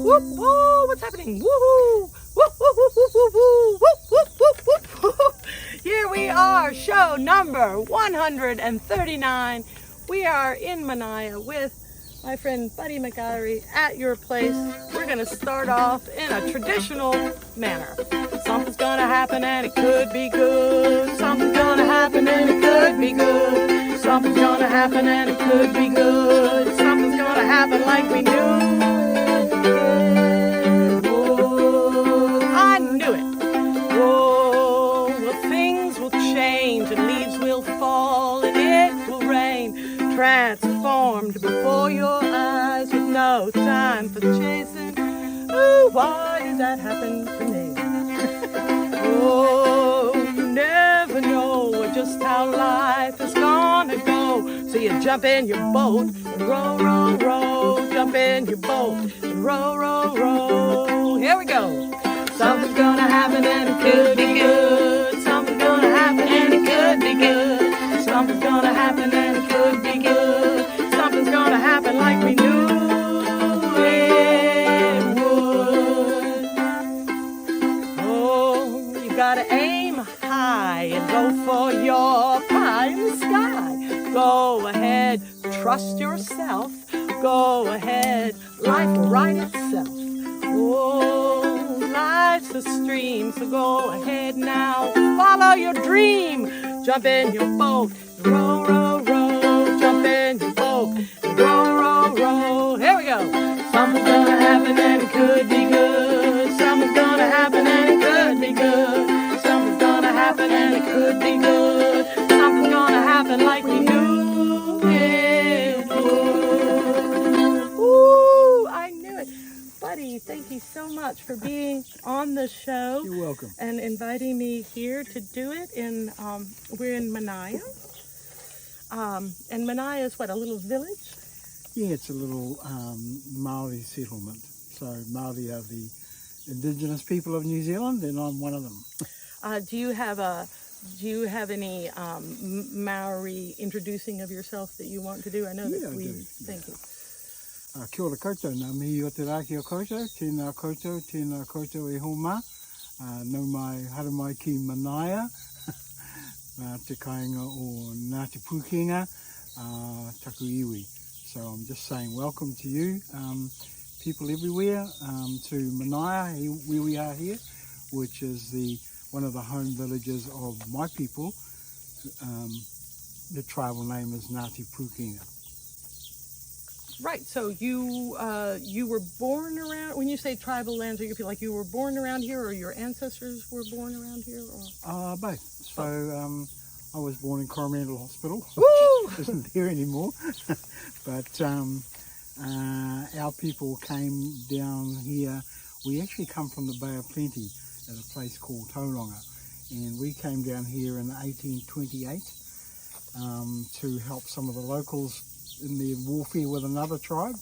Whoop, whoa, what's happening? Woohoo! Whoop, whoop, whoop, whoop, whoop, whoop, whoop, whoop, whoop, whoop. Here we are, show number 139. We are in Manaia with my friend Buddy Mikaere at your place. We're going to start off in a traditional manner. Something's going to happen and it could be good. Something's going to happen and it could be good. Something's going to happen and it could be good. Something's going to happen like we knew it would. I knew it. Whoa, well, things will change and leaves will fall and it will rain. Transformed before your eyes with no time for chasing. Ooh, why did that happen to me? Oh, you never know just how life is gonna go. So you jump in your boat and row, row, row. Jump in your boat and row, row, row. Here we go. Something's gonna happen and it could be good. Something's gonna happen and it could be good. Something's gonna happen and it could be good. Something's gonna happen like we knew it would. Oh, you gotta aim high and go for your pie in the sky. Go ahead, trust yourself. Go ahead, life will right itself. Oh, life's a stream, so go ahead now, follow your dream. Jump in your boat, row, row, row. Jump in your boat, row, row, row. Here we go. Something's gonna happen and it could be good. Something's gonna happen and it could be good. Something's gonna happen and it could be good. Something's gonna happen like we knew it would. Ooh, I knew it. Buddy, thank you so much for being on the show. You're welcome. And inviting me here to do it. We're in Manaia. And Manaia is what, a little village? Yeah, it's a little Maori settlement. So Maori are the indigenous people of New Zealand, and I'm one of them. Do you have any Maori introducing of yourself that you want to do? I know that I do. Thank you. Kia ora koutou, ngā mihi o te raki o koutou, tēnā koutou e homa, nau mai, hara mai ki Manaia, nā te kāinga o Ngāti Pūkenga, taku iwi. So I'm just saying welcome to you, people everywhere, to Manaia, where we are here, which is one of the home villages of my people. The tribal name is Ngāti Pūkenga. Right, so you were born around, when you say tribal lands, are you feel like you were born around here or your ancestors were born around here? Or? Both. So I was born in Coromandel Hospital, Woo! which isn't there anymore. But our people came down here. We actually come from the Bay of Plenty at a place called Tauranga. And we came down here in 1828 to help some of the locals in their warfare with another tribe,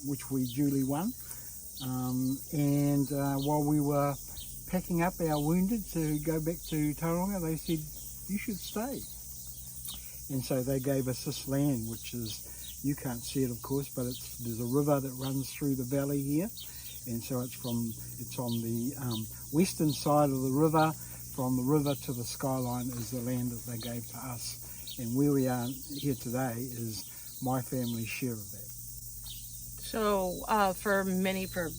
which we duly won. And while we were packing up our wounded to go back to Tauranga, they said, you should stay. And so they gave us this land, which is, you can't see it of course, but there's a river that runs through the valley here. And so it's on the western side of the river. From the river to the skyline is the land that they gave to us. And where we are here today is my family's share of that. So for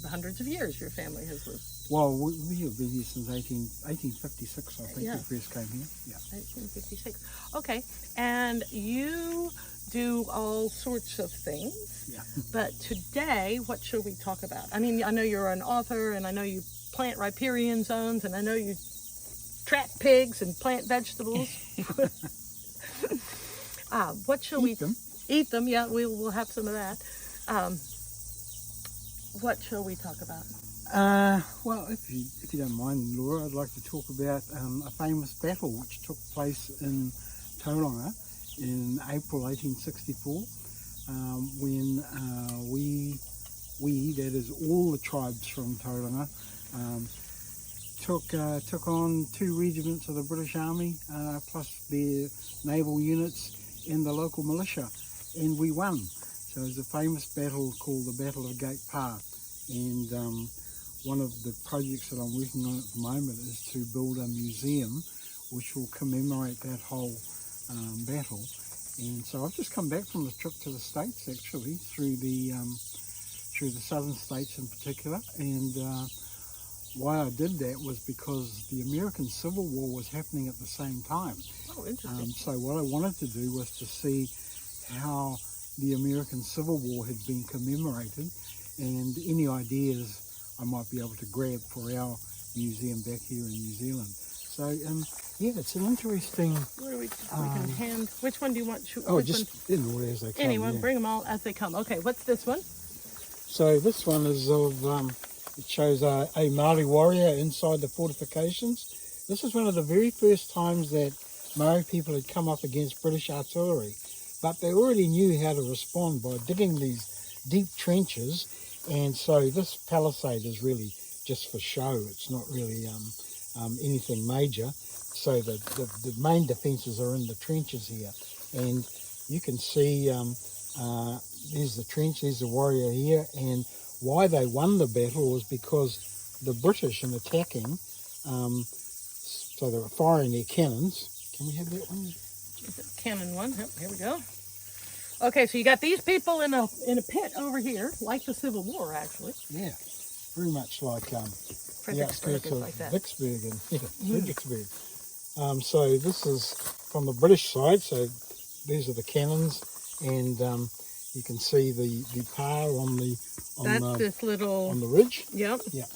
hundreds of years, your family has lived. Well, we've been here since 1856, I think, we first came here. Yeah. 1856. Okay, and you do all sorts of things. Yeah. But today, what should we talk about? I mean, I know you're an author, and I know you plant riparian zones, and I know you trap pigs and plant vegetables. What shall we eat them? Yeah, we'll have some of that. What shall we talk about? Well, if you don't mind, Laura, I'd like to talk about a famous battle which took place in Tauranga in April 1864, when we, that is all the tribes from Tauranga, took on 2 regiments of the British Army, plus their naval units and the local militia, and we won. So it was a famous battle called the Battle of Gate Pa, And one of the projects that I'm working on at the moment is to build a museum which will commemorate that whole battle. And so I've just come back from the trip to the States, actually, through the southern states in particular. And why I did that was because the American Civil War was happening at the same time. Oh, interesting. So what I wanted to do was to see how the American Civil War had been commemorated, and any ideas I might be able to grab for our museum back here in New Zealand. So yeah, it's an interesting. Where do we can hand? Which one do you want? Just in order as they come. Anyone, yeah. bring them all as they come. Okay, what's this one? So this one is of. It shows a Māori warrior inside the fortifications. This is one of the very first times that Maori people had come up against British artillery, but they already knew how to respond by digging these deep trenches, and so this palisade is really just for show. It's not really anything major. So the main defences are in the trenches here, and you can see there's the trench, there's the warrior here, and why they won the battle was because the British, in attacking, so they were firing their cannons. Can we have that one? Is it cannon one? Yep, here we go. Okay, so you got these people in a pit over here, like the Civil War, actually. Yeah, very much like the outskirts of like that. Vicksburg and Fredericksburg. So this is from the British side. So these are the cannons, and you can see the par on the ridge. Yep. Yeah.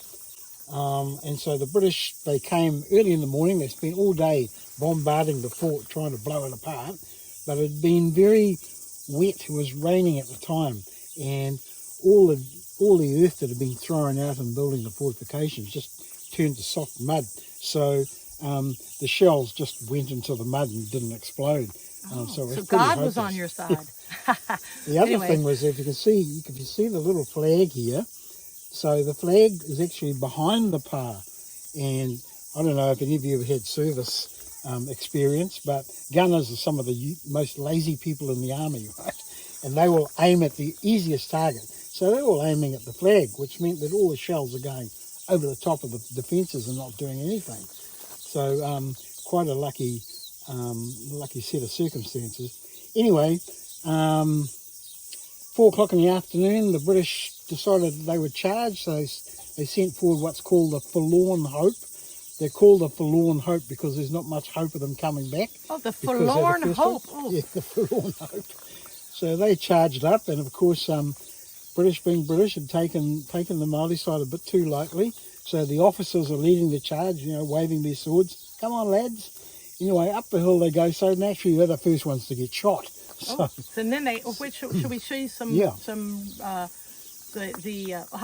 And so the British, they came early in the morning. They spent all day bombarding the fort, trying to blow it apart. But it had been very wet. It was raining at the time, and all the earth that had been thrown out in building the fortifications just turned to soft mud. So the shells just went into the mud and didn't explode. So God was on your side. The other thing was, if you can see the little flag here. So the flag is actually behind the pa, and I don't know if any of you have had service experience, but gunners are some of the most lazy people in the army, right? And they will aim at the easiest target. So they're all aiming at the flag, which meant that all the shells are going over the top of the defences and not doing anything. So quite a lucky set of circumstances. Anyway, 4 o'clock in the afternoon, the British decided they would charge, so they sent forward what's called the Forlorn Hope. They're called the Forlorn Hope because there's not much hope of them coming back. Oh, the Forlorn Hope. Oh. Yeah, the Forlorn Hope. So they charged up, and of course, British being British had taken the Māori side a bit too lightly. So the officers are leading the charge, waving their swords. Come on, lads. Anyway, up the hill they go. So naturally, they're the first ones to get shot. So and then should we see some? Yeah. How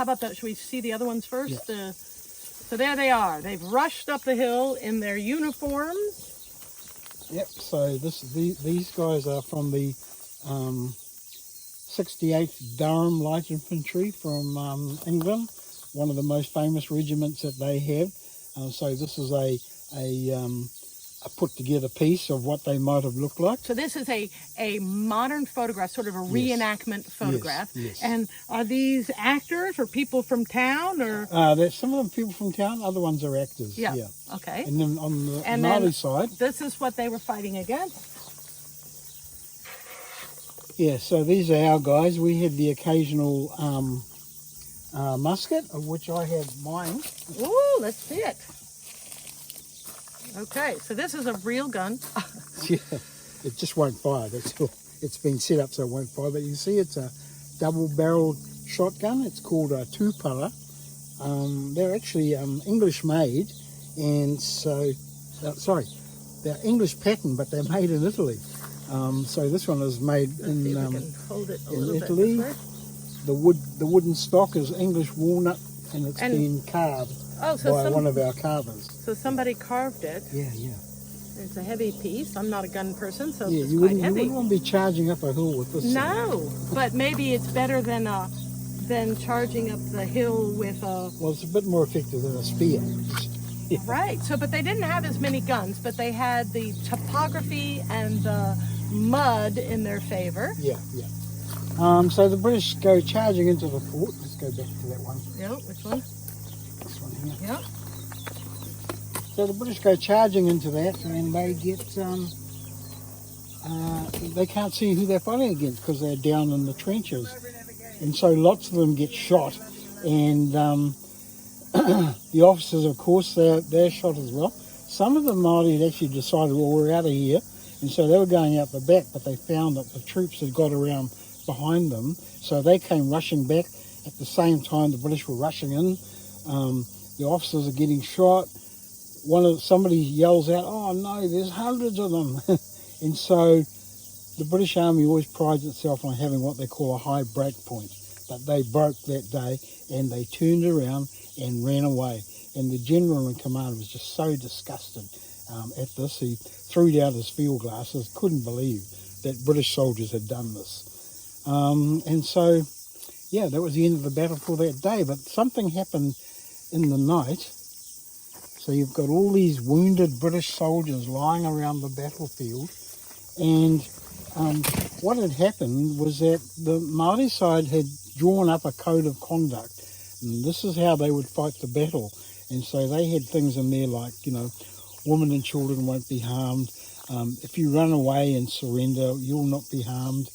about that? Should we see the other ones first? Yeah. So there they are. They've rushed up the hill in their uniforms. Yep. So these guys are from the 68th Durham Light Infantry from England, one of the most famous regiments that they have. So this is a put together piece of what they might have looked like. So this is a modern photograph, sort of a reenactment photograph. Yes. And are these actors or people from town, or? There's some of them people from town, other ones are actors. Yeah. Okay. And then on the Māori side, this is what they were fighting against. Yeah, so these are our guys. We had the occasional musket, of which I have mine. Ooh, let's see it. Okay, so this is a real gun. Yeah, it just won't fire. That's all. It's been set up so it won't fire. But you can see it's a double-barreled shotgun. It's called a tupara. They're actually English-made, and so they're English pattern, but they're made in Italy. So this one is made in Italy. The wooden stock is English walnut, and it's been carved by one of our carvers. So somebody carved it. Yeah. It's a heavy piece. I'm not a gun person, so it's you quite heavy. You wouldn't want to be charging up a hill with this. No, but maybe it's better than charging up the hill with a... Well, it's a bit more effective than a spear. Yeah. Right. So, but they didn't have as many guns, but they had the topography and the mud in their favor. Yeah. So the British go charging into the fort. Let's go back to that one. Yeah, which one? This one here. Yeah. So the British go charging into that, and they get they can't see who they're fighting against because they're down in the trenches, and so lots of them get shot, and the officers, of course, they're shot as well. Some of the Māori had actually decided, well, we're out of here, and so they were going out the back, but they found that the troops had got around behind them, so they came rushing back. At the same time, the British were rushing in. The officers are getting shot. Somebody yells out, "Oh no, there's hundreds of them!" And so the British Army always prides itself on having what they call a high break point. But they broke that day, and they turned around and ran away. And the general in command was just so disgusted at this. He threw down his field glasses, couldn't believe that British soldiers had done this. And so, yeah, that was the end of the battle for that day. But something happened in the night. So you've got all these wounded British soldiers lying around the battlefield. And what had happened was that the Māori side had drawn up a code of conduct. And this is how they would fight the battle. And so they had things in there like, women and children won't be harmed. If you run away and surrender, you'll not be harmed.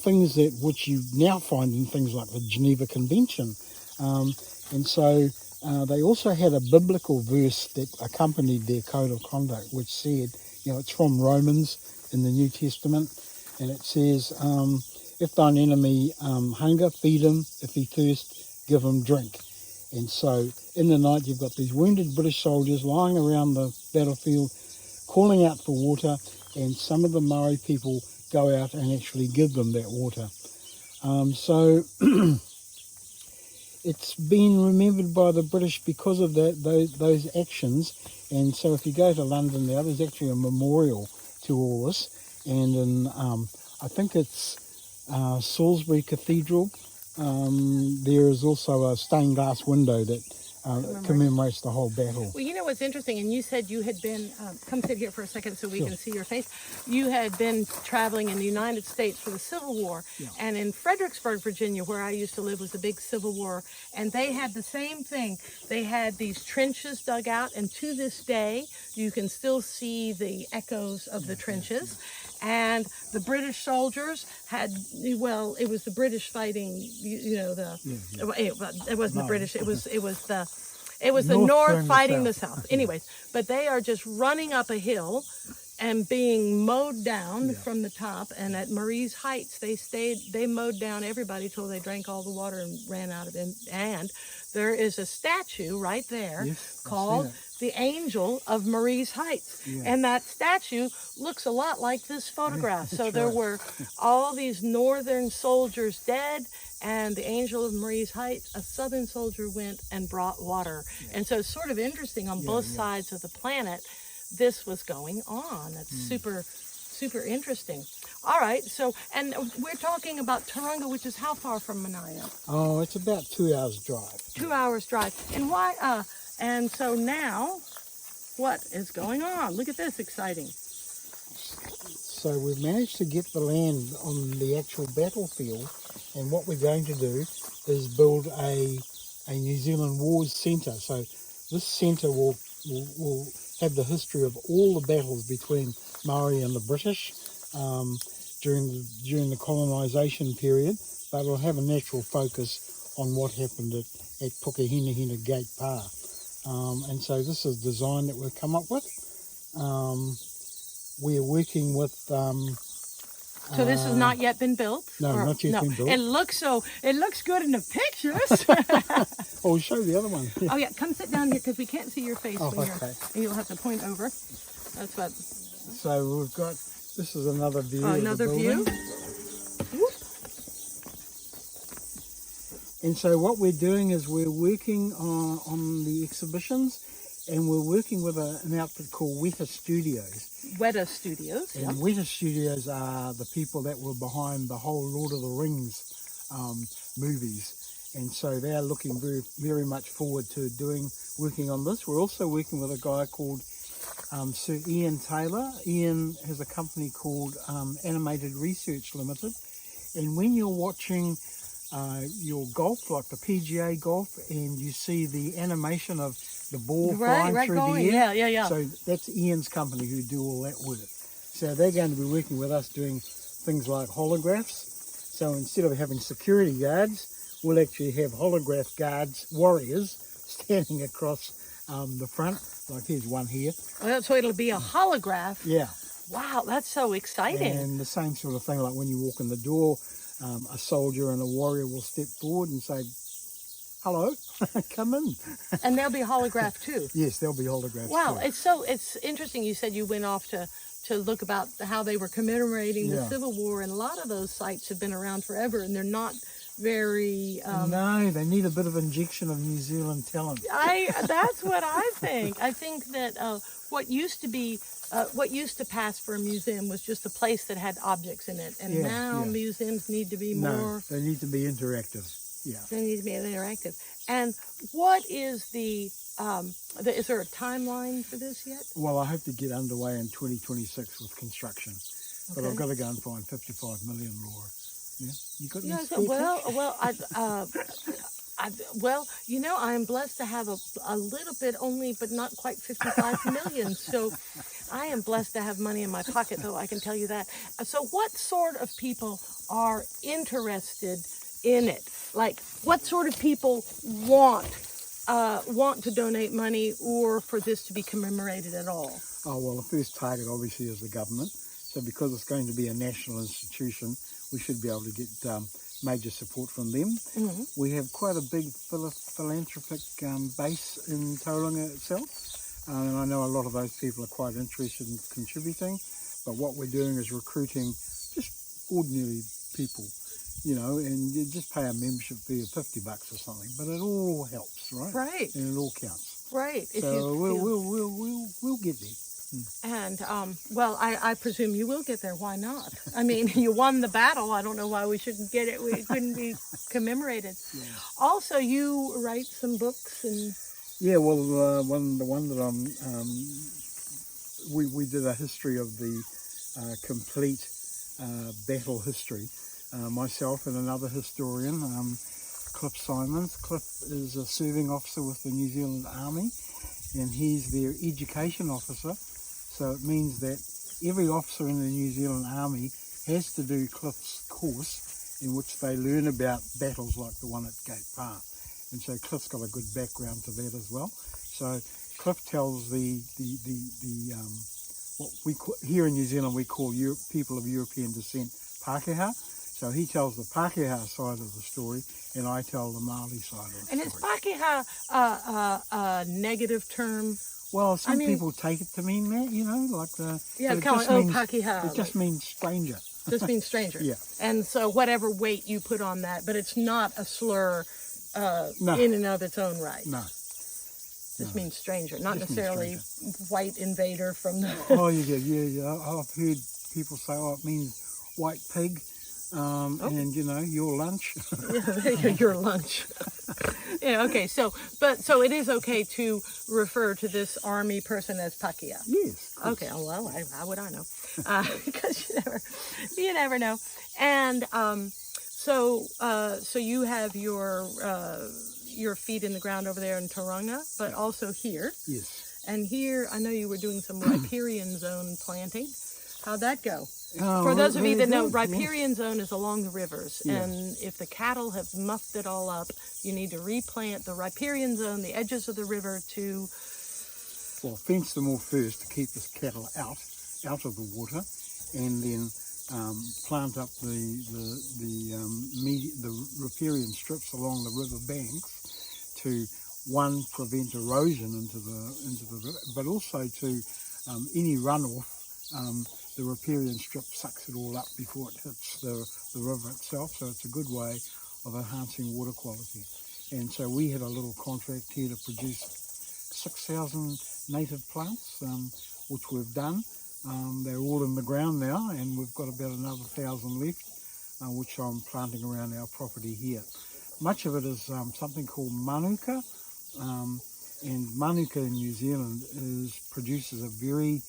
Things which you now find in things like the Geneva Convention. And so they also had a biblical verse that accompanied their code of conduct, which said, it's from Romans in the New Testament, and it says, if thine enemy hunger, feed him. If he thirst, give him drink. And so in the night, you've got these wounded British soldiers lying around the battlefield, calling out for water, and some of the Maori people go out and actually give them that water. So it's been remembered by the British because of those actions. And so if you go to London now, there's actually a memorial to all this. And in, I think it's Salisbury Cathedral, there is also a stained glass window that commemorates the whole battle. Well, you know what's interesting, and you said you had been, come sit here for a second so we can see your face. You had been traveling in the United States for the Civil War, and in Fredericksburg, Virginia, where I used to live, was a big Civil War, and they had the same thing. They had these trenches dug out, and to this day, you can still see the echoes of the trenches. And the British soldiers had, well, it was the British fighting, it wasn't the British, it was the North fighting the South. Anyways, but they are just running up a hill and being mowed down from the top. And at Marie's Heights, they mowed down everybody till they drank all the water and ran out of it. And there is a statue right there called the Angel of Marie's Heights. And that statue looks a lot like this photograph. So there were all these northern soldiers dead, and the Angel of Marie's Heights, a southern soldier went and brought water. And so it's sort of interesting on both sides of the planet, this was going on. It's super, super interesting. All right, so, and we're talking about Tauranga, which is how far from Manaia? Oh, it's about 2 hours drive. 2 hours drive. And why, and so now, what is going on? Look at this, exciting. So we've managed to get the land on the actual battlefield, and what we're going to do is build a New Zealand Wars Centre. So this centre will have the history of all the battles between Maori and the British during the colonisation period, but it'll have a natural focus on what happened at Pukehinahina Gate Pa. And so this is the design that we've come up with. We're working with... so this has not yet been built? No, not yet been built. It looks good in the pictures. We'll show the other one. Oh yeah, come sit down here because we can't see your face when you're, okay. and you'll have to point over. That's what. So we've got, this is another view of another the view. building. And so what we're doing is we're working on the exhibitions, and we're working with an outfit called Weta Studios. Weta Studios, and Weta Studios are the people that were behind the whole Lord of the Rings movies. And so they're looking very, very much forward to working on this. We're also working with a guy called Sir Ian Taylor. Ian has a company called Animated Research Limited. And when you're watching your golf, like the PGA golf, and you see the animation of the ball flying through the air. Yeah. So that's Ian's company who do all that work. So they're going to be working with us doing things like holographs. So instead of having security guards, we'll actually have holograph guards, warriors, standing across the front. Like here's one here. So it'll be a holograph. Yeah. Wow, that's so exciting. And the same sort of thing, like when you walk in the door, a soldier and a warrior will step forward and say, hello, come in. And they'll be holographed too. Yes, they'll be holographed Wow, too. it's interesting. You said you went off to look about how they were commemorating the Civil War, and a lot of those sites have been around forever, and they're not very... no, they need a bit of injection of New Zealand talent. That's what I think. I think that what used to pass for a museum was just a place that had objects in it, and now museums need to be more... No, they need to be interactive. Yeah. They need to be interactive. And what is is there a timeline for this yet? Well, I hope to get underway in 2026 with construction, but I've got to go and find 55 million, Laura. Yeah, you got any spare well, you know, I am blessed to have a little bit only, but not quite 55 million. So I am blessed to have money in my pocket, though, I can tell you that. So what sort of people are interested in it? Like, what sort of people want to donate money or for this to be commemorated at all? Oh, well, the first target obviously is the government. So because it's going to be a national institution, we should be able to get major support from them. Mm-hmm. We have quite a big philanthropic base in Tauranga itself. And I know a lot of those people are quite interested in contributing. But what we're doing is recruiting just ordinary people, you know, and you just pay a membership fee of $50 or something. But it all helps, right? Right. And it all counts. Right. So we'll get there. And, well, I presume you will get there. Why not? I mean, you won the battle. I don't know why we shouldn't get it. We couldn't be commemorated. Yeah. Also, you write some books and... Yeah, well, the one that we did a history of the complete battle history. Myself and another historian, Cliff Simons. Cliff is a serving officer with the New Zealand Army, and he's their education officer. So it means that every officer in the New Zealand Army has to do Cliff's course, in which they learn about battles like the one at Gate Parr. And so Cliff's got a good background to that as well. So Cliff tells what we call, here in New Zealand we call people of European descent Pākehā. So he tells the Pākehā side of the story, and I tell the Māori side of the story. And is Pākehā a negative term? Well, some people take it to mean that, you know, like the... Yeah, kind of like, Pākehā. It just means stranger. Just means stranger. Yeah. And so whatever weight you put on that, but it's not a slur in and of its own right. No. Just means stranger, not necessarily white invader from the... Oh, yeah. I've heard people say, it means white pig. And you know, your lunch. Yeah, your lunch. Yeah, okay. So it is okay to refer to this army person as Pākehā. Yes. Okay. Oh, well, how would I know? Because you never know. And so you have your feet in the ground over there in Tauranga, but also here. Yes. And here, I know you were doing some riparian zone planting. How'd that go? For those of you that know, riparian zone is along the rivers, and if the cattle have muffed it all up, you need to replant the riparian zone, the edges of the river to... Well, fence them all first to keep the cattle out of the water, and then plant up the riparian strips along the river banks to, one, prevent erosion into the river, but also to any runoff. The riparian strip sucks it all up before it hits the river itself, so it's a good way of enhancing water quality. And so we had a little contract here to produce 6,000 native plants, which we've done. They're all in the ground now, and we've got about another 1,000 left, which I'm planting around our property here. Much of it is something called manuka, And Manuka in New Zealand produces a very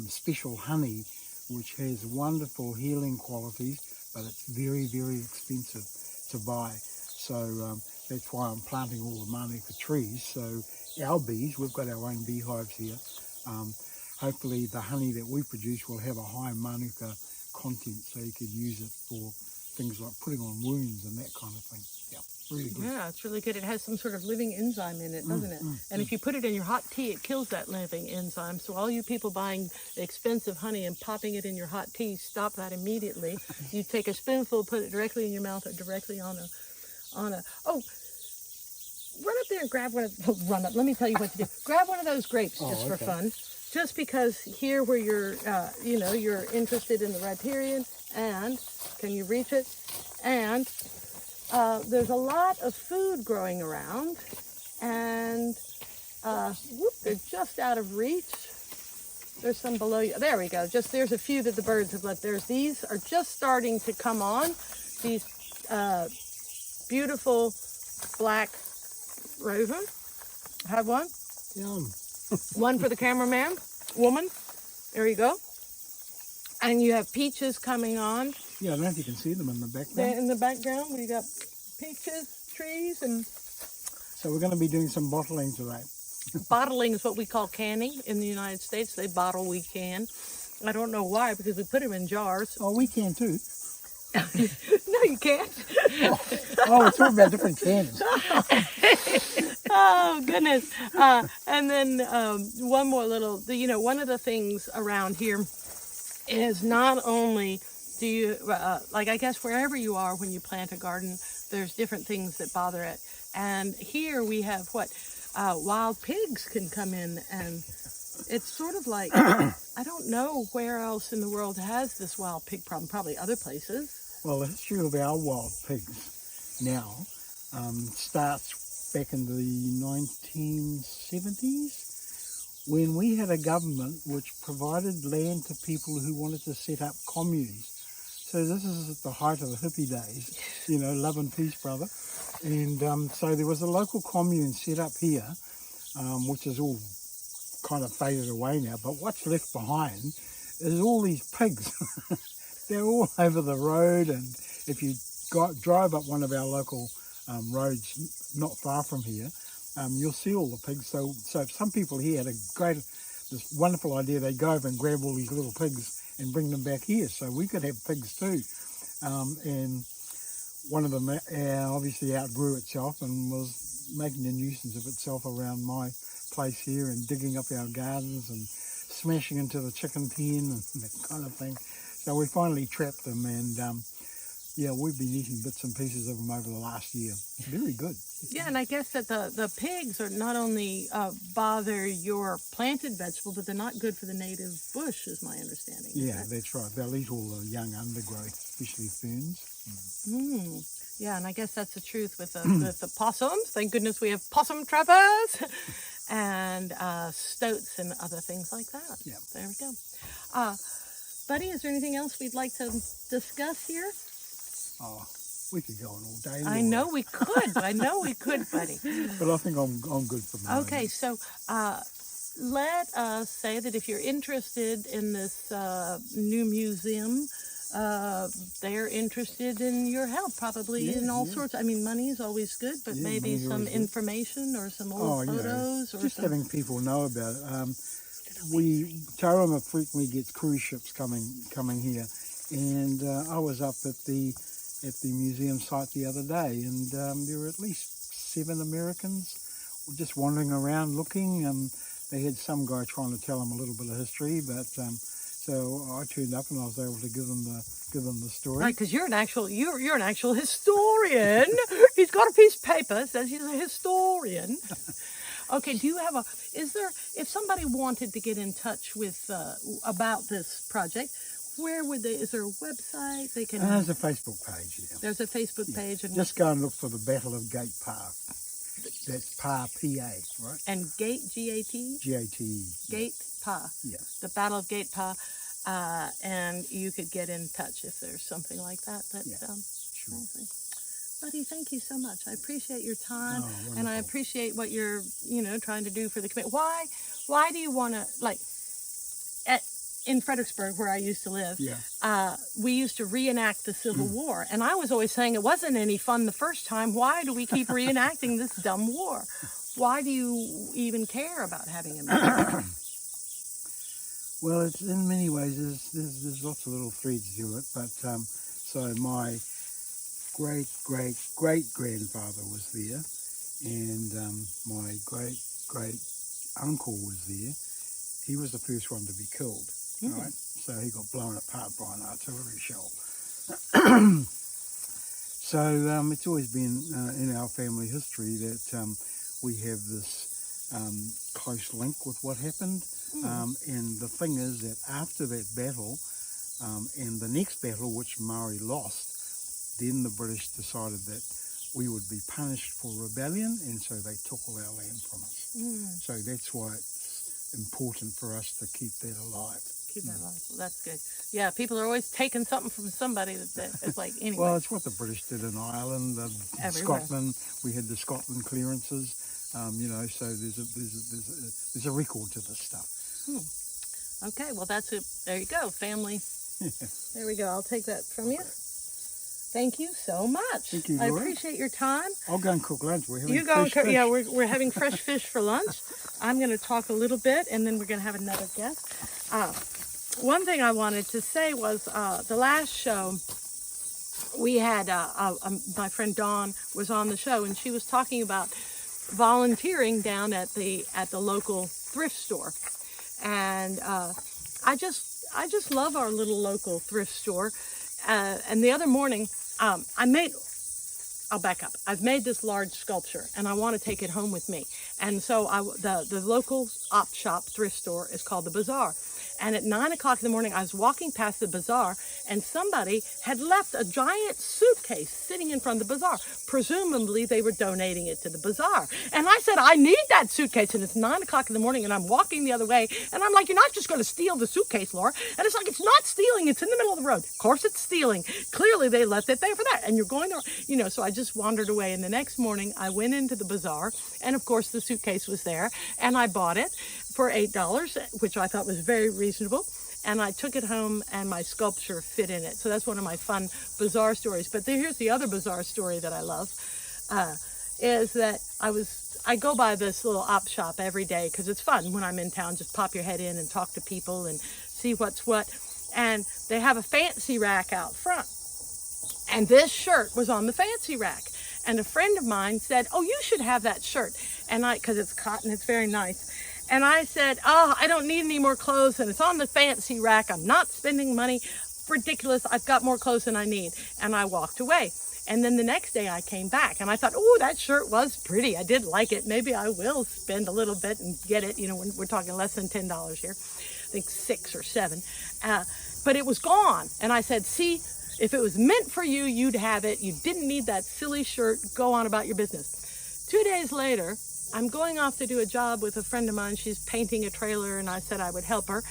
special honey which has wonderful healing qualities, but it's very, very expensive to buy. So that's why I'm planting all the Manuka trees. So our bees, we've got our own beehives here. Hopefully the honey that we produce will have a high Manuka content, so you could use it for things like putting on wounds and that kind of thing. Yeah, really good. Yeah, it's really good. It has some sort of living enzyme in it, doesn't it? And if you put it in your hot tea, it kills that living enzyme. So all you people buying expensive honey and popping it in your hot tea, stop that immediately. You take a spoonful, put it directly in your mouth or directly on a, oh, run up there and grab one of, run up, let me tell you what to do. Grab one of those grapes just for fun. Just because here where you're, you're interested in the riparian, and can you reach it? And there's a lot of food growing around, and they're just out of reach. There's some below you. There we go. Just there's a few that the birds have left. These are just starting to come on. These beautiful black raven. Have one. Yum. One for the cameraman, woman. There you go. And you have peaches coming on. Yeah, I don't know if you can see them in the background. There in the background, we got peaches, trees, and... So we're going to be doing some bottling today. Bottling is what we call canning in the United States. They bottle, we can. I don't know why, because we put them in jars. Oh, we can too. No, you can't. Oh, we're talking about different cans. Oh, goodness. And then one more little, one of the things around here is not only do you, like I guess wherever you are when you plant a garden, there's different things that bother it. And here we have wild pigs can come in, and it's sort of like, I don't know where else in the world has this wild pig problem, probably other places. Well, the history of our wild pigs now starts back in the 1970s when we had a government which provided land to people who wanted to set up communes. So this is at the height of the hippie days, love and peace, brother. And so there was a local commune set up here, which is all kind of faded away now. But what's left behind is all these pigs. They're all over the road, and if you drive up one of our local roads not far from here, you'll see all the pigs. So some people here had this wonderful idea. They go over and grab all these little pigs and bring them back here, so we could have pigs too. And one of them obviously outgrew itself and was making a nuisance of itself around my place here and digging up our gardens and smashing into the chicken pen and that kind of thing. So we finally trapped them, and we've been eating bits and pieces of them over the last year. It's very good. Yeah, and I guess that the pigs are not only bother your planted vegetable, but they're not good for the native bush, is my understanding. Yeah, that's right. They'll eat all the young undergrowth, especially ferns. Yeah, and I guess that's the truth with the possums. Thank goodness we have possum trappers and stoats and other things like that. Yeah. There we go. Buddy, is there anything else we'd like to discuss here? Oh, we could go on all day. I know we could. I know we could, buddy. But I think I'm good for now. Okay, so let us say that if you're interested in this new museum, they're interested in your help, probably in all sorts. I mean, money is always good, but maybe some information or some old photos. Or just having people know about it. Tauranga frequently gets cruise ships coming here, and I was up at the museum site the other day, and there were at least 7 Americans just wandering around looking. They had some guy trying to tell them a little bit of history, but so I turned up and I was able to give them the story. Right, because you're an actual historian. He's got a piece of paper that says he's a historian. Okay, do you have if somebody wanted to get in touch with, about this project, where would they, is there a website they can? There's a Facebook page, yeah. There's a Facebook page. And just go and look for the Battle of Gate Pa. That's Pa, P-A, right? And Gate, G-A-T? G-A-T. Gate Pa. Yeah. The Battle of Gate Pa. And you could get in touch if there's something like that. Sure. Amazing. buddy, thank you so much. I appreciate your time, Oh, and I wonderful. appreciate what you're, trying to do for the community. Why do you want to, like, in Fredericksburg, where I used to live, Yeah. we used to reenact the Civil War, and I was always saying it wasn't any fun the first time. Why do we keep reenacting this dumb war? Why do you even care about having a museum? Well, it's in many ways, there's lots of little threads to it, but so my great-great-great-grandfather was there, and my great-great-uncle was there. He was the first one to be killed, right? So he got blown apart by an artillery shell. So it's always been in our family history that we have this close link with what happened. And the thing is that after that battle and the next battle, which Maori lost, then the British decided that we would be punished for rebellion, and so they took all our land from us. So that's why it's important for us to keep that alive. Keep that alive. Well, that's good. Yeah, people are always taking something from somebody. It's like, anyway. Well, it's what the British did in Ireland, Everywhere. Scotland. We had the Scotland clearances. So there's a record to this stuff. Okay, well, that's it. There you go, family. Yeah. There we go. I'll take that from you. Thank you so much. Thank you, I Laura. appreciate your time. I'll go and cook lunch. We're having You go and fresh cook. Yeah, fish. we're having fresh fish for lunch. I'm going to talk a little bit, and then we're going to have another guest. One thing I wanted to say was the last show we had, my friend Dawn was on the show, and she was talking about volunteering down at the local thrift store, and I just love our little local thrift store. And the other morning, I'll back up. I've made this large sculpture, and I want to take it home with me. And so the local op shop thrift store is called the Bazaar. And at 9 o'clock in the morning, I was walking past the bazaar, and somebody had left a giant suitcase sitting in front of the bazaar. Presumably, they were donating it to the bazaar. And I said, I need that suitcase. And it's 9 o'clock in the morning, and I'm walking the other way. And I'm like, you're not just going to steal the suitcase, Laura. And it's like, it's not stealing. It's in the middle of the road. Of course, it's stealing. Clearly, they left it there for that. And you're going to, so I just wandered away. And the next morning, I went into the bazaar. And, of course, the suitcase was there. And I bought it for $8, which I thought was very reasonable. And I took it home, and my sculpture fit in it. So that's one of my fun bazaar stories. But here's the other bazaar story that I love, is that I go by this little op shop every day because it's fun when I'm in town. Just pop your head in and talk to people and see what's what. And they have a fancy rack out front. And this shirt was on the fancy rack. And a friend of mine said, oh, you should have that shirt. And because it's cotton, it's very nice. And I said, oh, I don't need any more clothes, and it's on the fancy rack. I'm not spending money. Ridiculous. I've got more clothes than I need. And I walked away. And then the next day I came back, and I thought, oh, that shirt was pretty. I did like it. Maybe I will spend a little bit and get it. We're talking less than $10 here. I think $6 or $7. But it was gone. And I said, see, if it was meant for you, you'd have it. You didn't need that silly shirt. Go on about your business. 2 days later, I'm going off to do a job with a friend of mine. She's painting a trailer, and I said I would help her.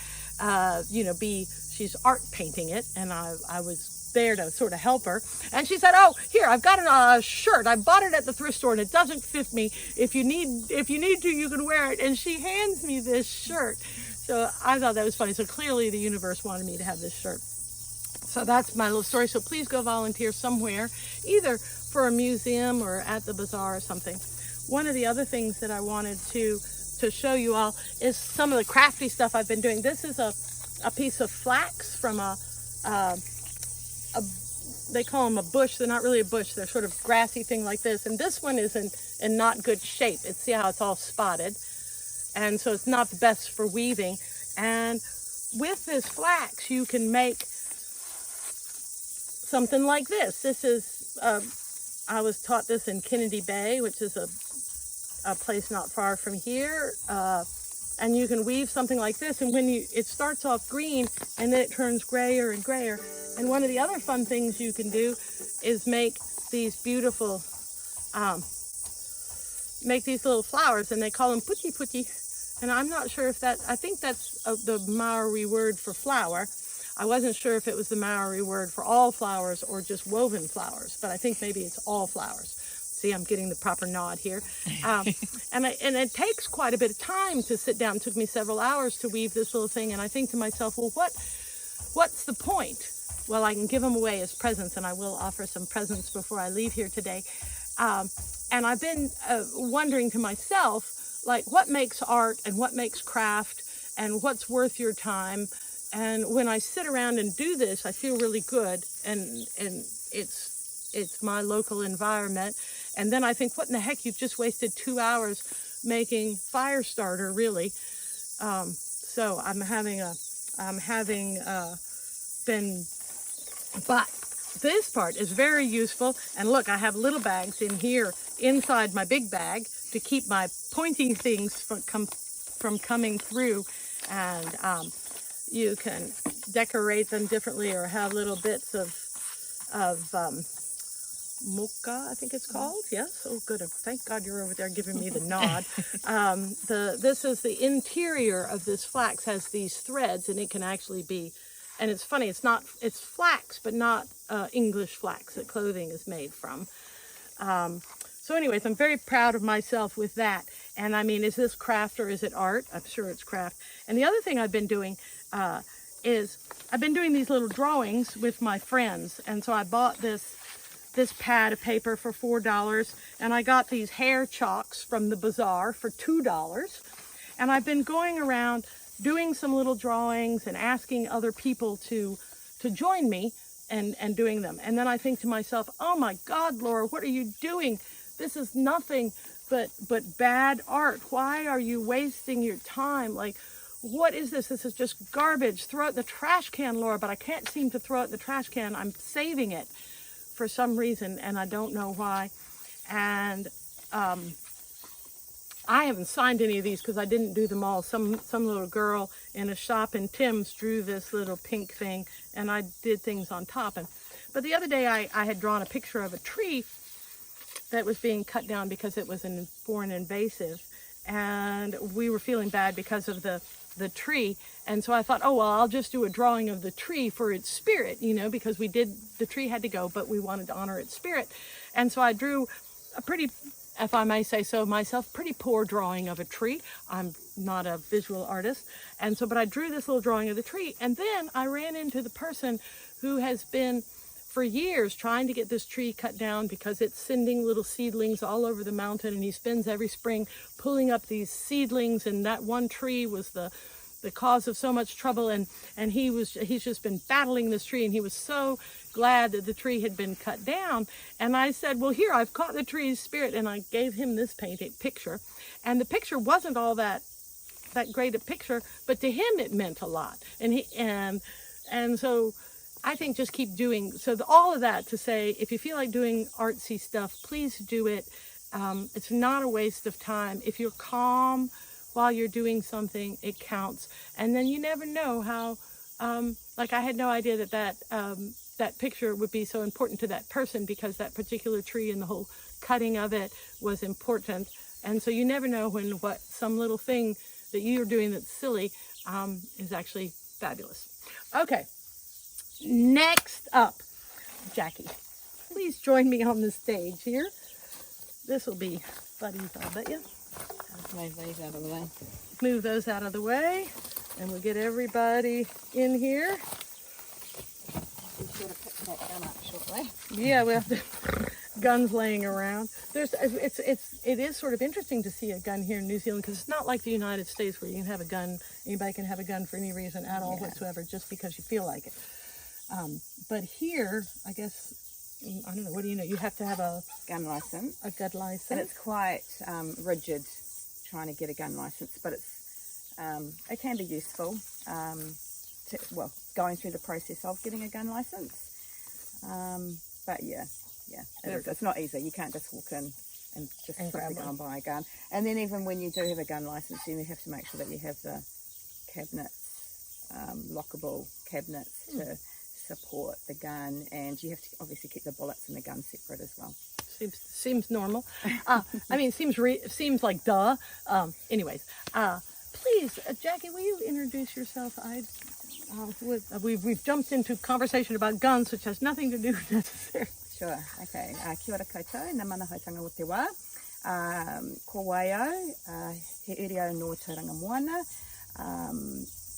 She's art painting it, and I was there to sort of help her. And she said, oh, here, I've got a shirt. I bought it at the thrift store, and it doesn't fit me. If you need to, you can wear it. And she hands me this shirt. So I thought that was funny. So clearly the universe wanted me to have this shirt. So that's my little story. So please go volunteer somewhere, either for a museum or at the bazaar or something. One of the other things that I wanted to show you all is some of the crafty stuff I've been doing. This is a piece of flax from they call them a bush. They're not really a bush. They're sort of grassy thing like this. And this one is in not good shape. See how it's all spotted. And so it's not the best for weaving. And with this flax, you can make something like this. This is, I was taught this in Kennedy Bay, which is a place not far from here. And you can weave something like this, and it starts off green, and then it turns grayer and grayer. And one of the other fun things you can do is make these beautiful, make these little flowers, and they call them puti puti. And I'm not sure if I think that's the Maori word for flower. I wasn't sure if it was the Maori word for all flowers or just woven flowers, but I think maybe it's all flowers. See, I'm getting the proper nod here. And it takes quite a bit of time to sit down. It took me several hours to weave this little thing, and I think to myself, well, what's the point? Well, I can give them away as presents, and I will offer some presents before I leave here today. And I've been wondering to myself, like, what makes art and what makes craft and what's worth your time? And when I sit around and do this, I feel really good, and it's my local environment. And then I think, what in the heck, you've just wasted 2 hours making fire starter, really. So but this part is very useful. And look, I have little bags in here inside my big bag to keep my pointy things from coming through. And you can decorate them differently or have little bits of mocha, I think it's called. Yes. Oh, good. Thank God you're over there giving me the nod. This is the interior of this flax, has these threads, and it can actually be, and it's funny, it's flax, but not English flax that clothing is made from. So anyways, I'm very proud of myself with that. And I mean, is this craft or is it art? I'm sure it's craft. And the other thing I've been doing is I've been doing these little drawings with my friends. And so I bought this pad of paper for $4, and I got these hair chalks from the bazaar for $2. And I've been going around doing some little drawings and asking other people to join me and doing them. And then I think to myself, oh my God, Laura, what are you doing? This is nothing but bad art. Why are you wasting your time? Like, what is this? This is just garbage. Throw it in the trash can, Laura, but I can't seem to throw it in the trash can. I'm saving it for some reason, and I don't know why. And I haven't signed any of these because I didn't do them all. Some little girl in a shop in Tim's drew this little pink thing, and I did things on top. But the other day I had drawn a picture of a tree that was being cut down because it was a foreign invasive, and we were feeling bad because of the tree. And so I thought, oh, well, I'll just do a drawing of the tree for its spirit, because the tree had to go, but we wanted to honor its spirit. And so I drew a pretty, if I may say so myself, pretty poor drawing of a tree. I'm not a visual artist. And so, but I drew this little drawing of the tree. And then I ran into the person who has been for years trying to get this tree cut down because it's sending little seedlings all over the mountain, and he spends every spring pulling up these seedlings, and that one tree was the cause of so much trouble, and he's just been battling this tree, and he was so glad that the tree had been cut down. And I said, well, here, I've caught the tree's spirit, and I gave him this picture, and the picture wasn't all that great a picture, but to him it meant a lot. And so I think just keep doing, all of that to say, if you feel like doing artsy stuff, please do it. It's not a waste of time. If you're calm while you're doing something, it counts. And then you never know how, like I had no idea that picture would be so important to that person, because that particular tree and the whole cutting of it was important. And so you never know when some little thing that you're doing that's silly is actually fabulous. Okay. Next up, Jacqui, please join me on the stage here. This will be buddies, I'll bet you. Move these out of the way. Move those out of the way, and we'll get everybody in here. Be sure to pick that gun up shortly. Yeah, we have guns laying around. It is sort of interesting to see a gun here in New Zealand, because it's not like the United States where you can have a gun. Anybody can have a gun for any reason at all whatsoever, just because you feel like it. But here, I guess, I don't know, what do you know? You have to have a gun license. A gun license. And it's quite rigid trying to get a gun license, but it can be useful. Going through the process of getting a gun license. But it's not easy. You can't just walk in and just quickly go and buy a gun. And then even when you do have a gun license, you have to make sure that you have the cabinets, lockable cabinets to support the gun, and you have to obviously keep the bullets and the gun separate as well. Seems normal. Seems like duh. Anyways, please, Jacqui, will you introduce yourself? we've jumped into conversation about guns, which has nothing to do necessarily. Sure, okay. Kia ora koutou, nā mana hautanga o te wā. Ko waio, he uri no Tauranga moana,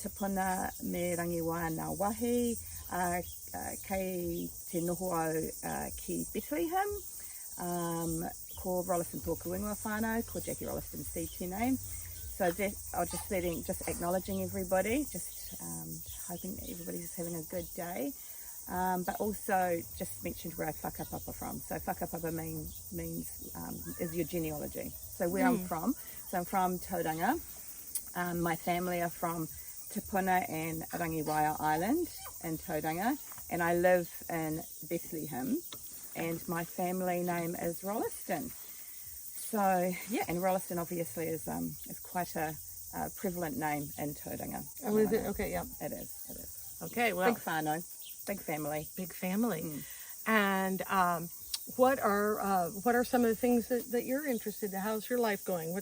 te puna me rangiwa nā wahi, kei te noho au ki Bethlehem, ko Rolleston tōku ingoa whānau, ko Jacqui Rolleston-Steed tēnei. So I'll just acknowledging everybody, just hoping everybody's just having a good day. But also just mentioned where I whakapapa from. So whakapapa means is your genealogy. So where I'm from. So I'm from Tauranga. My family are from Te Puna and Rangiwaia Island in Tauranga. And I live in Bethlehem. And my family name is Rolleston. So yeah, and Rolleston obviously is quite a prevalent name in Tauranga. Oh, is it? Okay, yeah. It is. Okay, well. Big whānau, big family. Big family. And what are some of the things that you're interested in? How's your life going?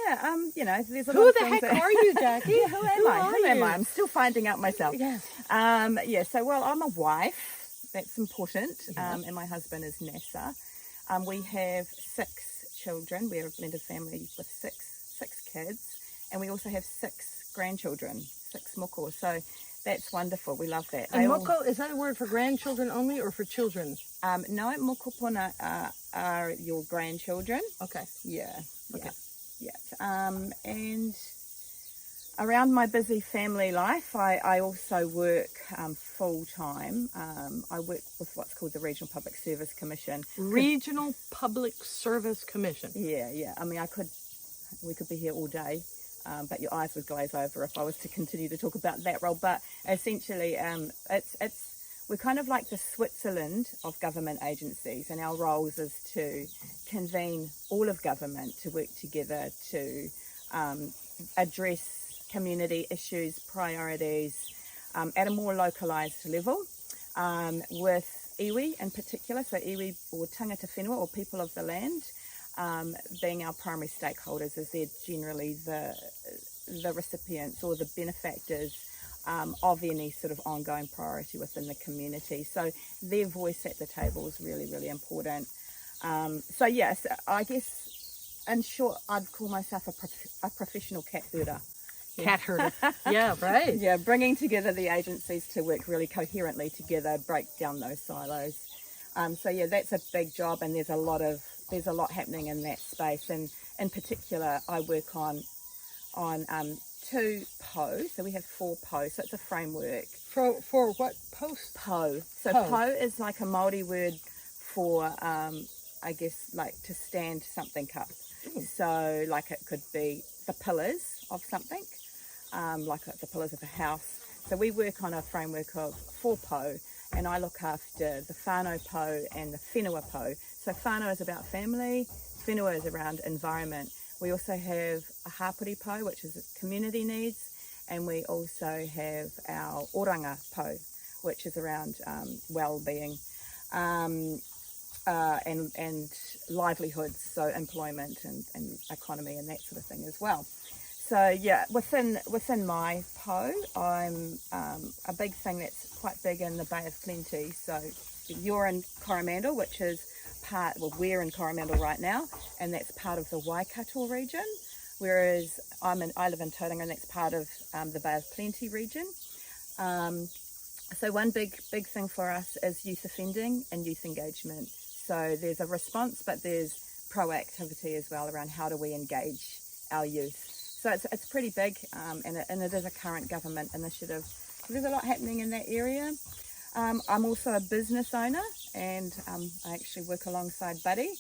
Yeah, there's a lot Who of the things heck are you, Jacqui? Yeah, who am I? I'm still finding out myself. Yes. So I'm a wife. That's important. And my husband is NASA. We have 6 children. We're a blended family with six kids, and we also have 6 grandchildren, 6 moko. So that's wonderful. We love that. And moko, is that a word for grandchildren only or for children? No, moko puna are your grandchildren. Okay. Yeah. Okay. Yeah. And around my busy family life, I also work full time. I work with what's called the Regional Public Service Commission. Regional Public Service Commission. Yeah. I mean, we could be here all day, but your eyes would glaze over if I was to continue to talk about that role. But essentially, we're kind of like the Switzerland of government agencies, and our roles is to convene all of government to work together to address community issues, priorities at a more localised level, with iwi in particular, so iwi or tangata whenua or people of the land, being our primary stakeholders, as they're generally the recipients or the benefactors of any sort of ongoing priority within the community. So their voice at the table is really, really important. So yes, I guess in short, I'd call myself a professional cat herder. Cat herder. Yeah, right. Yeah, bringing together the agencies to work really coherently together, break down those silos. So yeah, that's a big job, and there's a lot happening in that space. And in particular, I work on 2 PO. So we have 4 PO. So it's a framework. For what post? PO. So PO is like a Māori word for I guess like to stand something up. So like it could be the pillars of something. Like the pillars of a house. So we work on a framework of 4 PO, and I look after the whānau PO and the whenua PO. So whānau is about family, whenua is around environment. We also have a hapori PO, which is community needs, and we also have our oranga PO, which is around well-being and livelihoods, so employment and economy and that sort of thing as well. So yeah, within my PO, I'm a big thing that's quite big in the Bay of Plenty. So you're in Coromandel, which is we're in Coromandel right now, and that's part of the Waikato region, whereas I live in Tauranga, and that's part of the Bay of Plenty region. So one big thing for us is youth offending and youth engagement. So there's a response, but there's proactivity as well around how do we engage our youth. So it's pretty big, and it is a current government initiative. So there's a lot happening in that area. I'm also a business owner, and I actually work alongside Buddy,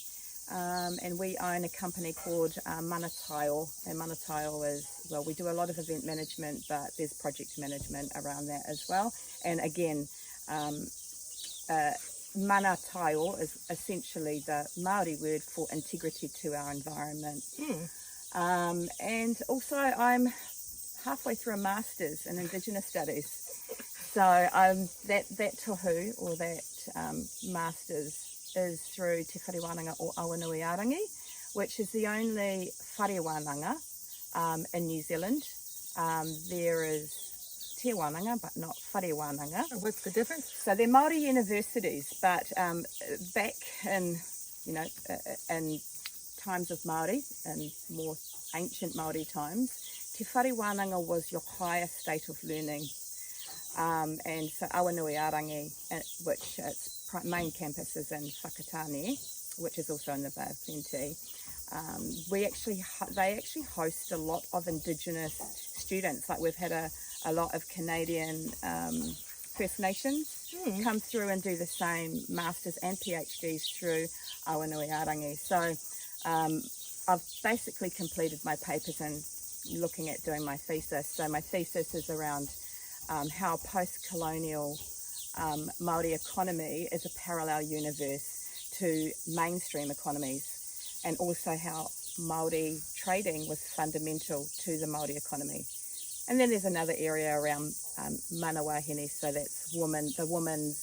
and we own a company called Manataiao. And Manataiao is, well, we do a lot of event management, but there's project management around that as well. And again, Manataiao is essentially the Māori word for integrity to our environment. And also I'm halfway through a Master's in Indigenous Studies. So that tohu, or that Master's, is through Te Wharewananga o Awanuiarangi, which is the only wharewananga in New Zealand. There is Te Wānanga, but not Whare Wānanga. What's the difference? So they're Māori universities, but back in, in times of Māori, and more ancient Māori times, Te Whare Wānanga was your higher state of learning. And so Awanuiarangi, which its main campus is in Whakatane, which is also in the Bay of Plenty. They actually host a lot of Indigenous students. Like we've had a lot of Canadian First Nations come through and do the same masters and PhDs through Awanuiarangi. So I've basically completed my papers and looking at doing my thesis. So my thesis is around how post-colonial Māori economy is a parallel universe to mainstream economies, and also how Māori trading was fundamental to the Māori economy. And then there's another area around manawahine, so that's the woman's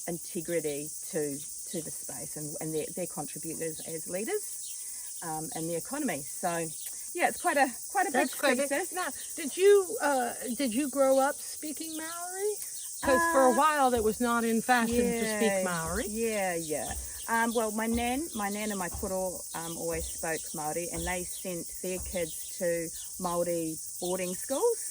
integrity to the space and their contributors as leaders in the economy. So yeah, it's quite a big thesis. Now, did you grow up speaking Maori? Because for a while that was not in fashion to speak Maori. Yeah. Well, my nan and my koro always spoke Māori, and they sent their kids to Māori boarding schools.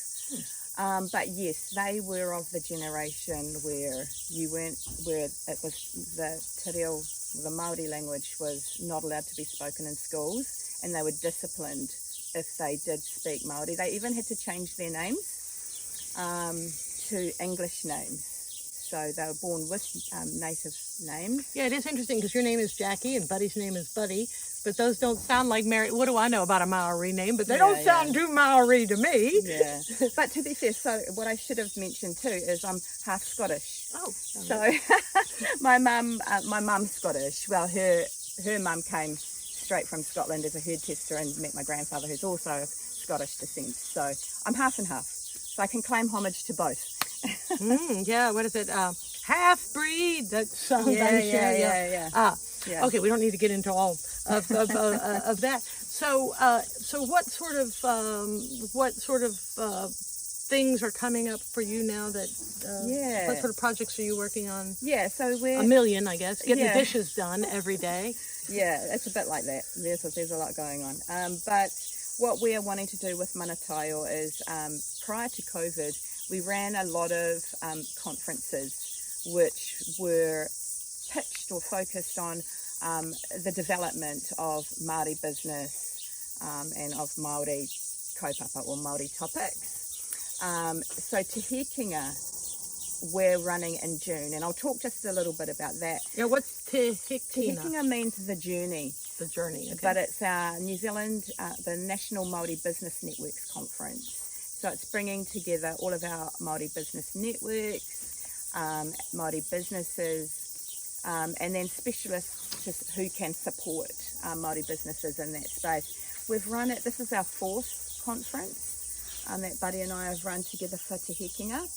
But yes, they were of the generation where it was the te reo, the Māori language was not allowed to be spoken in schools, and they were disciplined if they did speak Māori. They even had to change their names to English names. So they were born with native names. Yeah, it is interesting because your name is Jacqui and Buddy's name is Buddy, but those don't sound like Mary. What do I know about a Maori name? But they don't sound too Maori to me. Yeah. But to be fair, so what I should have mentioned too is I'm half Scottish. Oh. So my mum's Scottish. Well, her mum came straight from Scotland as a herd tester and met my grandfather, who's also of Scottish descent. So I'm half and half. So I can claim homage to both. Yeah, what is it? Half breed. That sounds Yeah. Okay, we don't need to get into all of that. So what sort of things are coming up for you now? What sort of projects are you working on? Yeah, so we're a million, I guess. Getting the dishes done every day. Yeah, it's a bit like that. There's a lot going on. But what we are wanting to do with Manataiao is prior to COVID, we ran a lot of conferences which were pitched or focused on the development of Māori business and of Māori kaupapa or Māori topics. So Te Hekinga, we're running in June, and I'll talk just a little bit about that. Yeah, what's Te Hekinga? Te Hekinga means the journey. The journey, okay. But it's New Zealand, the National Māori Business Networks Conference. So it's bringing together all of our Māori business networks, Māori businesses, and then specialists who can support Māori businesses in that space. We've run it, this is our 4th conference that Buddy and I have run together for Te Hekinga,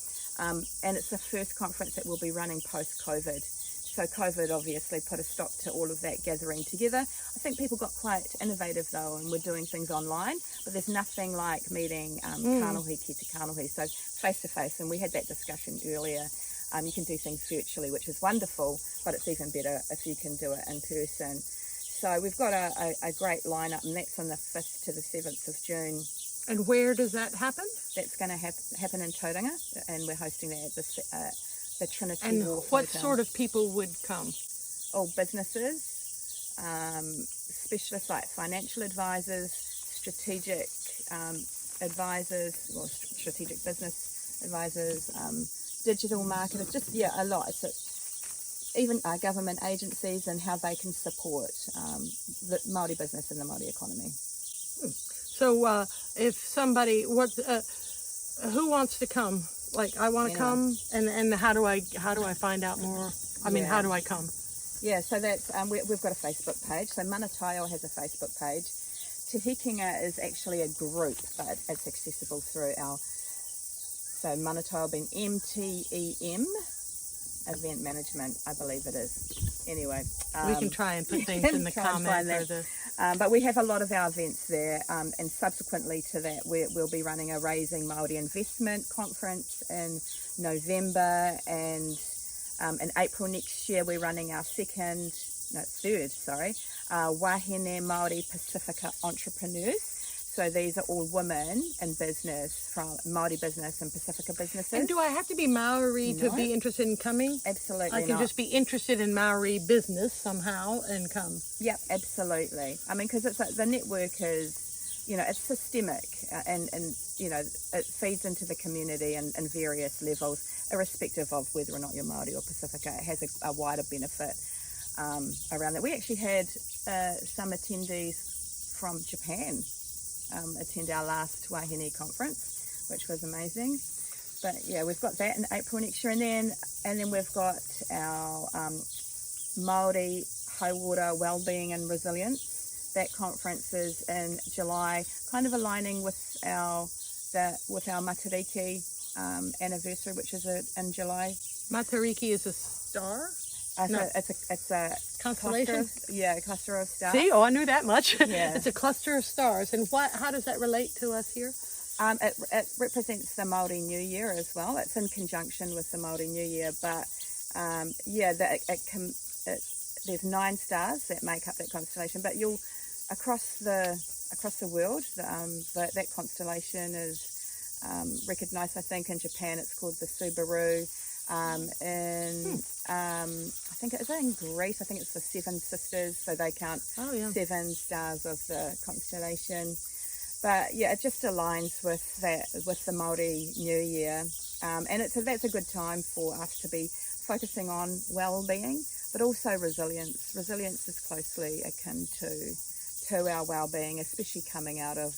and it's the first conference that we'll be running post-COVID. So COVID obviously put a stop to all of that gathering together. I think people got quite innovative though, and we're doing things online, but there's nothing like meeting kanohi ki te kanohi, so face to face. And we had that discussion earlier. You can do things virtually, which is wonderful, but it's even better if you can do it in person. So we've got a great lineup, and that's on the 5th to the 7th of June. And where does that happen? That's going to happen in Tauranga, and we're hosting that at the Trinity and Wharf what Hotel. sort of people would come? All businesses, specialists like financial advisors, strategic advisors, or strategic business advisors, digital marketers, just a lot. It's even government agencies and how they can support the Māori business and the Māori economy. So if somebody, who wants to come? Like, I want to come, and how do I find out more? I mean, how do I come? Yeah, so that's we've got a Facebook page. So Manataiao has a Facebook page. Te Hekinga is actually a group, but it's accessible through so Manataiao being MTEM, Event Management, I believe it is. Anyway. We can try and put things in the comments. But we have a lot of our events there, and subsequently to that, we'll be running a Raising Māori Investment conference in November, and in April next year we're running our third, Wahine Māori Pacifica Entrepreneurs. So these are all women in business, from Māori business and Pacifica businesses. And do I have to be Maori to be interested in coming? Absolutely I can just be interested in Maori business somehow and come. Yep, absolutely. I mean, because it's like the network is, it's systemic, and it feeds into the community in various levels, irrespective of whether or not you're Māori or Pacifica. It has a wider benefit around that. We actually had some attendees from Japan attend our last Wahine conference, which was amazing. But yeah, we've got that in April next year, and then we've got our Māori High Water Wellbeing and Resilience. That conference is in July, kind of aligning with our Matariki anniversary, which is in July. Matariki is a star? It's a constellation. A cluster of stars. See, I knew that much. Yeah. It's a cluster of stars. And how does that relate to us here? It represents the Māori New Year as well. It's in conjunction with the Māori New Year, but there's 9 stars that make up that constellation. But across the world, that constellation is recognised. I think in Japan it's called the Subaru. I think it's in Greece. I think it's the 7 sisters, so they count 7 stars of the constellation. But yeah, it just aligns with the Māori New Year, and that's a good time for us to be focusing on well-being, but also resilience. Resilience is closely akin to our well-being, especially coming out of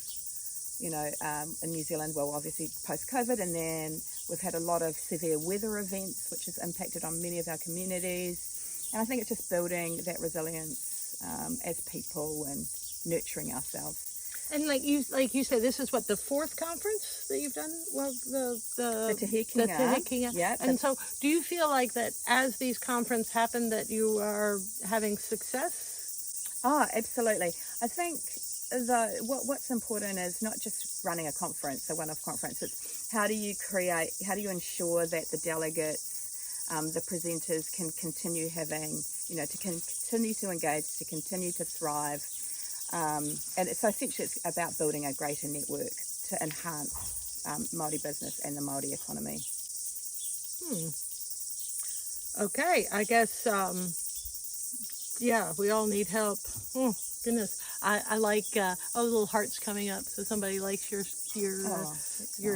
in New Zealand, well, obviously post-COVID, and then we've had a lot of severe weather events, which has impacted on many of our communities. And I think it's just building that resilience as people and nurturing ourselves. And like you said, this is what, the 4th conference that you've done? Well, the Te Kinga. Yeah. And so do you feel like that as these conferences happen that you are having success? Oh, absolutely. I think what's important is not just running a conference, a one-off conference. It's how do you ensure that the delegates, the presenters can continue having, to continue to engage, to continue to thrive. And so essentially it's about building a greater network to enhance Māori business and the Māori economy. Okay, I guess, we all need help. Oh, goodness. I like little hearts coming up, so somebody likes your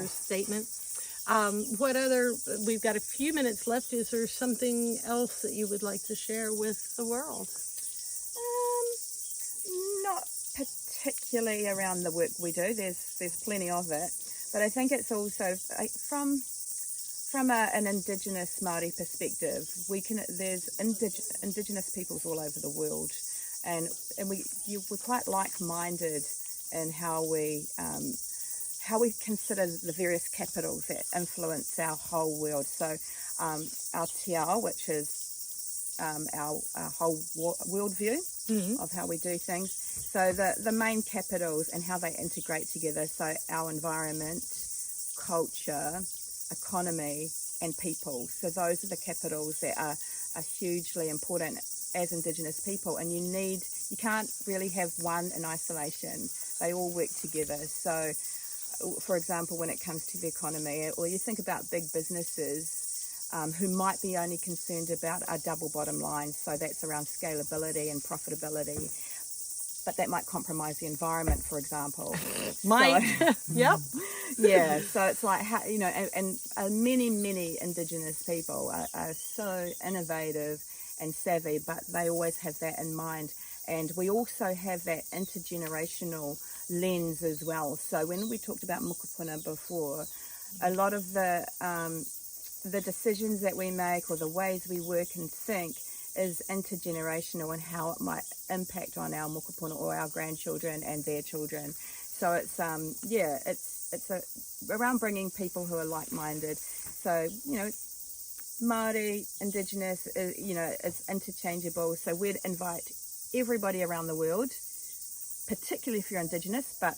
statement. What other, we've got a few minutes left. Is there something else that you would like to share with the world? Not particularly around the work we do. There's plenty of it, but I think it's also from an Indigenous Māori perspective. There's Indigenous peoples all over the world, and we're quite like-minded in how we consider the various capitals that influence our whole world. So our te ao, which is our whole worldview of how we do things. So the main capitals and how they integrate together. So our environment, culture, economy, and people. So those are the capitals that are hugely important as Indigenous people. And you can't really have one in isolation. They all work together. So, for example, when it comes to the economy, or you think about big businesses who might be only concerned about a double bottom line, so that's around scalability and profitability, but that might compromise the environment, for example. Might. Yep. Yeah, so it's like, and many Indigenous people are so innovative and savvy, but they always have that in mind. And we also have that intergenerational lens as well. So when we talked about mokopuna before, a lot of the decisions that we make or the ways we work and think is intergenerational, and how it might impact on our mokopuna or our grandchildren and their children. So it's around bringing people who are like-minded. So Māori, Indigenous, it's interchangeable. So we'd invite everybody around the world particularly if you're Indigenous, but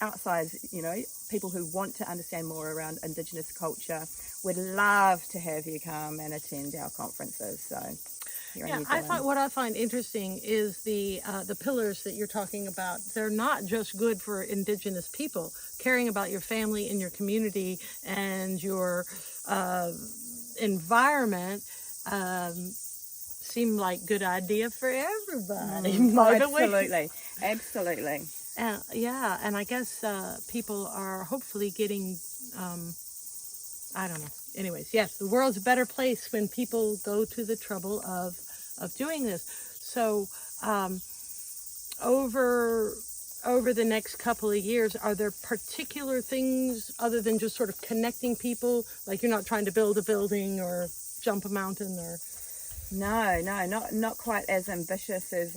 outside, you know, people who want to understand more around Indigenous culture would love to have you come and attend our conferences. So here in New Zealand. What I find interesting is the pillars that you're talking about. They're not just good for Indigenous people. Caring about your family and your community and your environment seem like good idea for everybody. Absolutely. And I guess people are hopefully getting, I don't know. Anyways, yes, the world's a better place when people go to the trouble of doing this. So over the next couple of years, are there particular things other than just sort of connecting people? Like you're not trying to build a building or jump a mountain or... No, not quite as ambitious as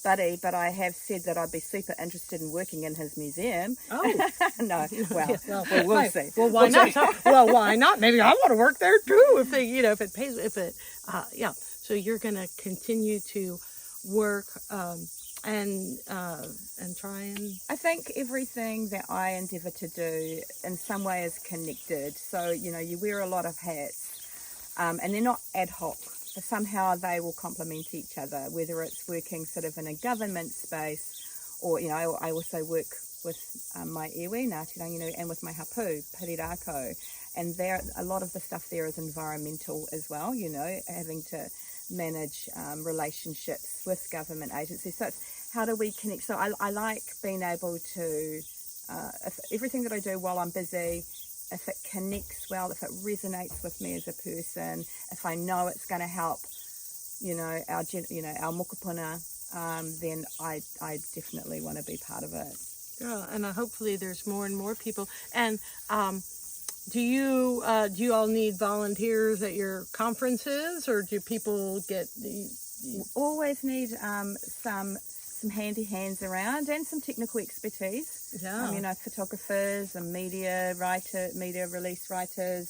Buddy, but I have said that I'd be super interested in working in his museum. Oh. No, well, we'll see. Well, why not? Well, why not? Maybe I want to work there too if they, if it pays, yeah. So you're going to continue to work and try and... I think everything that I endeavour to do in some way is connected. So, you wear a lot of hats and they're not ad hoc. Somehow they will complement each other, whether it's working sort of in a government space or, I also work with my iwi, Ngāti Rangi, and with my hapu, Pirirako. And there, a lot of the stuff there is environmental as well, having to manage relationships with government agencies. So it's how do we connect? So I like being able to, if everything that I do while I'm busy, if it connects well, if it resonates with me as a person, if I know it's going to help, our mokopuna, then I definitely want to be part of it. Yeah, and hopefully there's more and more people. And do you all need volunteers at your conferences, or do people get the... Always need some handy hands around and some technical expertise. Yeah. Photographers and media release writers.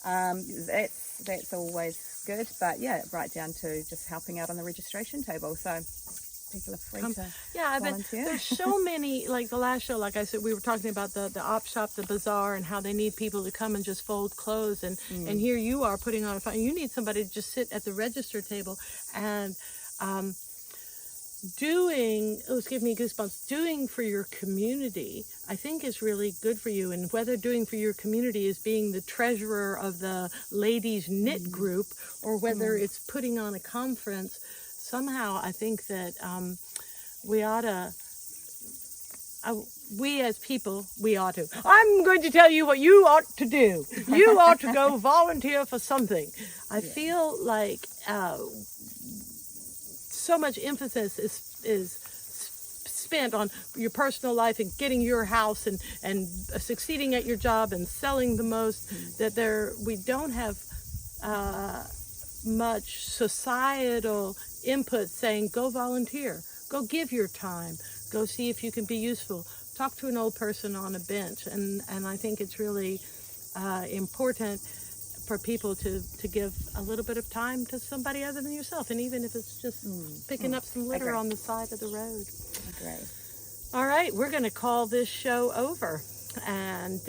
That's always good. But yeah, right down to just helping out on the registration table. So people are free to volunteer. There's so many, like the last show, like I said, we were talking about the op shop, the bazaar, and how they need people to come and just fold clothes. And here you are putting on a fun. You need somebody to just sit at the register table and doing for your community, I think is really good for you. And whether doing for your community is being the treasurer of the ladies knit group, or whether it's putting on a conference, somehow I think that we ought to, we as people, we ought to. I'm going to tell you what you ought to do. You ought to go volunteer for something. I feel like so much emphasis is spent on your personal life and getting your house and succeeding at your job and selling the most, that we don't have much societal input saying, go volunteer, go give your time, go see if you can be useful, talk to an old person on a bench. And I think it's really important for people to give a little bit of time to somebody other than yourself, and even if it's just picking up some litter on the side of the road. Okay. All right, we're going to call this show over, and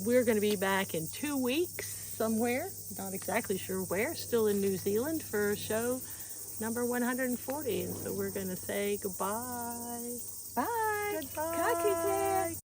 we're going to be back in 2 weeks somewhere, not exactly sure where, still in New Zealand for show number 140, and so we're going to say goodbye. Bye. Goodbye. Ka kite.